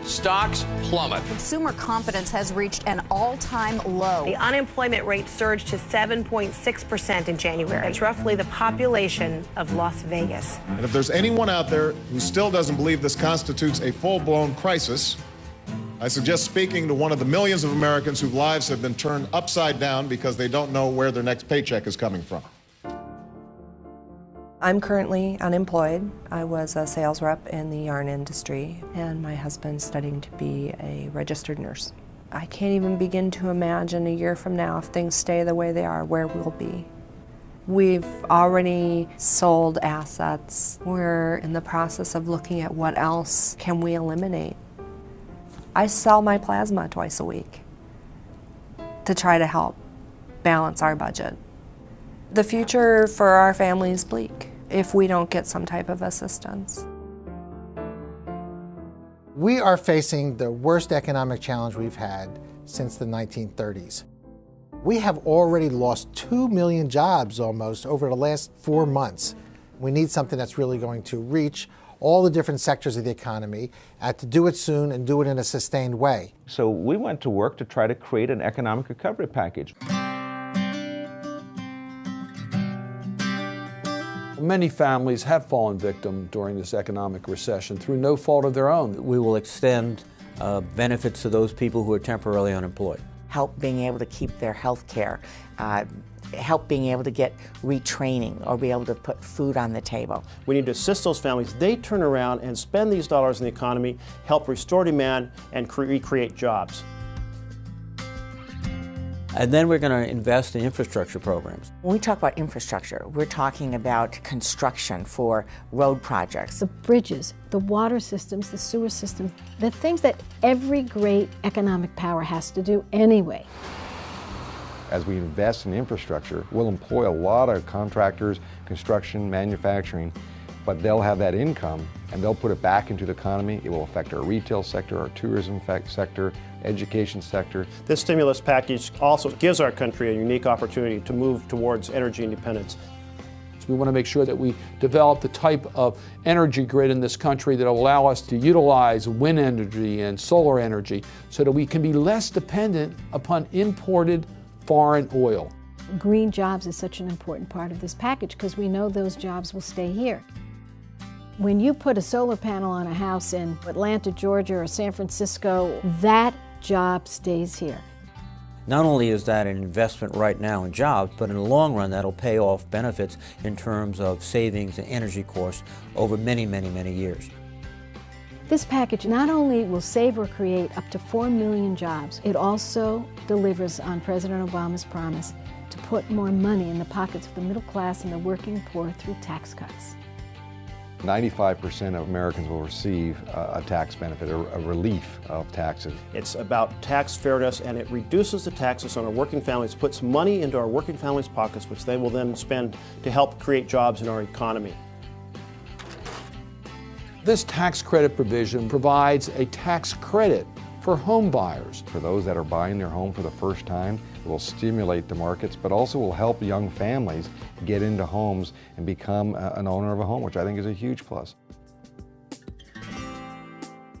stocks plummet. Consumer confidence has reached an all-time low. The unemployment rate surged to 7.6% in January. It's roughly the population of Las Vegas. And if there's anyone out there who still doesn't believe this constitutes a full-blown crisis, I suggest speaking to one of the millions of Americans whose lives have been turned upside down because they don't know where their next paycheck is coming from. I'm currently unemployed. I was a sales rep in the yarn industry, and my husband's studying to be a registered nurse. I can't even begin to imagine a year from now, if things stay the way they are, where we'll be. We've already sold assets. We're in the process of looking at what else can we eliminate. I sell my plasma twice a week to try to help balance our budget. The future for our family is bleak if we don't get some type of assistance. We are facing the worst economic challenge we've had since the 1930s. We have already lost 2 million jobs almost over the last 4 months. We need something that's really going to reach all the different sectors of the economy, to do it soon and do it in a sustained way. So we went to work to try to create an economic recovery package. Many families have fallen victim during this economic recession through no fault of their own. We will extend benefits to those people who are temporarily unemployed. Help being able to keep their health care, help being able to get retraining or be able to put food on the table. We need to assist those families. They turn around and spend these dollars in the economy, help restore demand and recreate jobs. And then we're going to invest in infrastructure programs. When we talk about infrastructure, we're talking about construction for road projects. The bridges, the water systems, the sewer systems, the things that every great economic power has to do anyway. As we invest in infrastructure, we'll employ a lot of contractors, construction, manufacturing, but they'll have that income and they'll put it back into the economy. It will affect our retail sector, our tourism sector, education sector. This stimulus package also gives our country a unique opportunity to move towards energy independence. So we want to make sure that we develop the type of energy grid in this country that will allow us to utilize wind energy and solar energy so that we can be less dependent upon imported foreign oil. Green jobs is such an important part of this package because we know those jobs will stay here. When you put a solar panel on a house in Atlanta, Georgia, or San Francisco, that job stays here. Not only is that an investment right now in jobs, but in the long run that'll pay off benefits in terms of savings and energy costs over many, many, many years. This package not only will save or create up to 4 million jobs, it also delivers on President Obama's promise to put more money in the pockets of the middle class and the working poor through tax cuts. 95% of Americans will receive a tax benefit, a relief of taxes. It's about tax fairness, and it reduces the taxes on our working families, puts money into our working families' pockets, which they will then spend to help create jobs in our economy. This tax credit provision provides a tax credit for home buyers. For those that are buying their home for the first time, it will stimulate the markets, but also will help young families get into homes and become an owner of a home, which I think is a huge plus.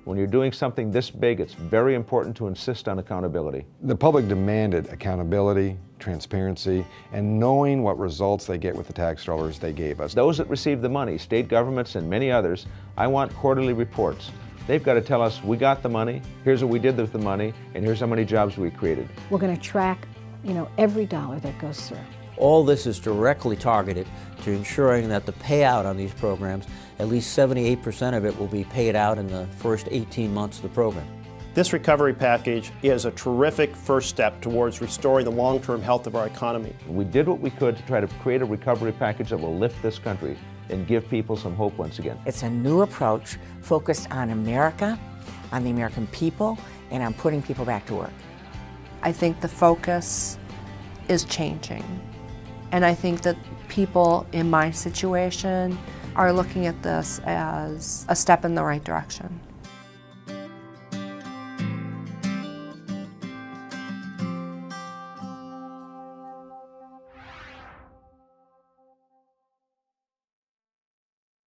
When you're doing something this big, it's very important to insist on accountability. The public demanded accountability, transparency, and knowing what results they get with the tax dollars they gave us. Those that receive the money, state governments and many others, I want quarterly reports. They've got to tell us, we got the money, here's what we did with the money, and here's how many jobs we created. We're going to track, every dollar that goes through. All this is directly targeted to ensuring that the payout on these programs, at least 78% of it will be paid out in the first 18 months of the program. This recovery package is a terrific first step towards restoring the long-term health of our economy. We did what we could to try to create a recovery package that will lift this country and give people some hope once again. It's a new approach focused on America, on the American people, and on putting people back to work. I think the focus is changing. And I think that people in my situation are looking at this as a step in the right direction.